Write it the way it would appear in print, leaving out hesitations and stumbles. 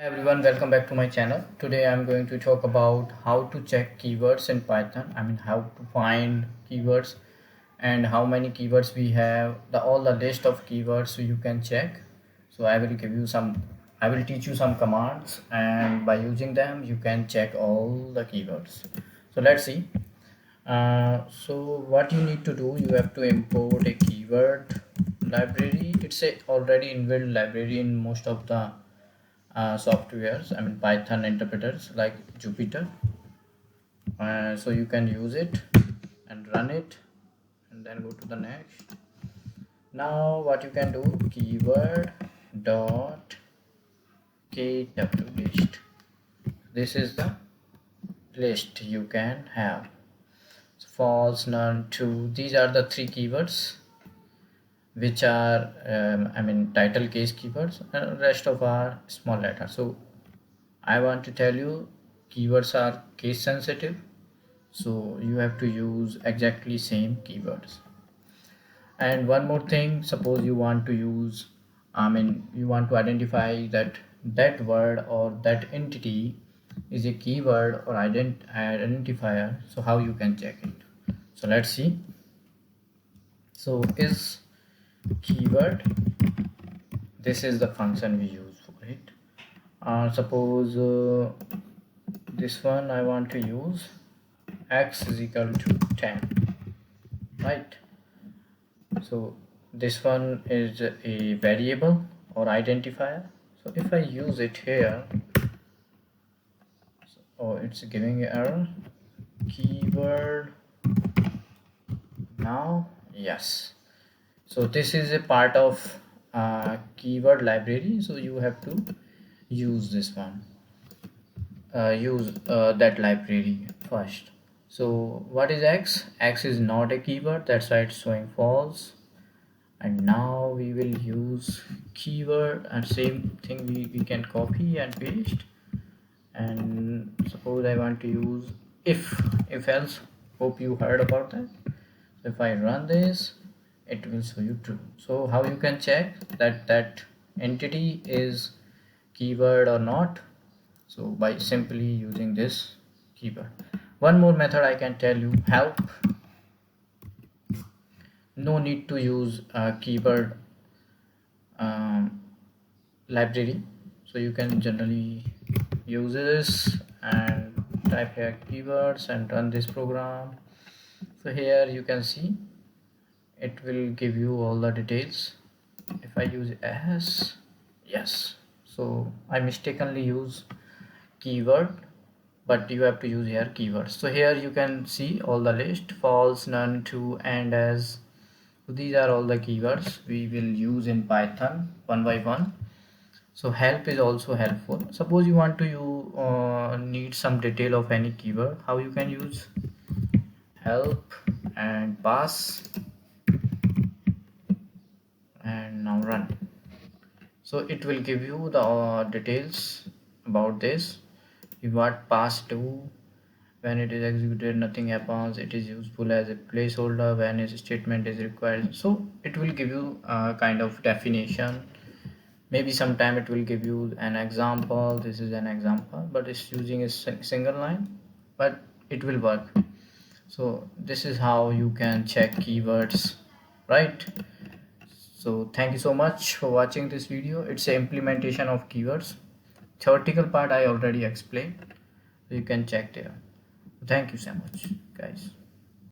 Hi everyone, welcome back to my channel. Today I'm going to talk about how to check keywords in Python. How to find keywords and how many keywords we have, all the list of keywords so you can check. So I will teach you some commands, and by using them you can check all the keywords. So let's see. So what you need to do, you have to import a keyword library. It's a already inbuilt library in most of the softwares, Python interpreters like Jupyter. So you can use it and run it and then go to the next. Now what you can do, keyword dot kw list. This is the list you can have. So false, none, true. These are the three keywords which are title case keywords, and rest of are small letters. So I want to tell you, keywords are case sensitive, so you have to use exactly same keywords. And one more thing, suppose you want to use, you want to identify that word or that entity is a keyword or identifier. So how you can check it? So let's see. So is keyword, this is the function we use for it. Suppose this one I want to use x is equal to 10, right? So this one is a variable or identifier. So if I use it here, it's giving error, keyword now, yes. So this is a part of keyword library, so you have to use this one, use that library first. So what is x? X is not a keyword, that's why it's showing false. And now we will use keyword, and same thing we can copy and paste. And suppose I want to use if else. Hope you heard about that. So if I run this, it will show you true. So how you can check that entity is keyword or not? So by simply using this keyword. One more method I can tell you, help. No need to use a keyword library, so you can generally use this and type here keywords and run this program. So here you can see it will give you all the details. If I use s, yes, so I mistakenly use keyword, but you have to use here keywords. So here you can see all the list, false, none, true, and as. So these are all the keywords we will use in Python one by one. So help is also helpful. Suppose you want to need some detail of any keyword, how you can use help and pass, and now run. So it will give you the details about this. What pass do, when it is executed nothing happens, it is useful as a placeholder when a statement is required. So it will give you a kind of definition. Maybe sometime it will give you an example. This is an example, but it's using a single line, but it will work. So this is how you can check keywords, right? So thank you so much for watching this video. It's an implementation of keywords. Theoretical part I already explained, so you can check there. Thank you so much, guys.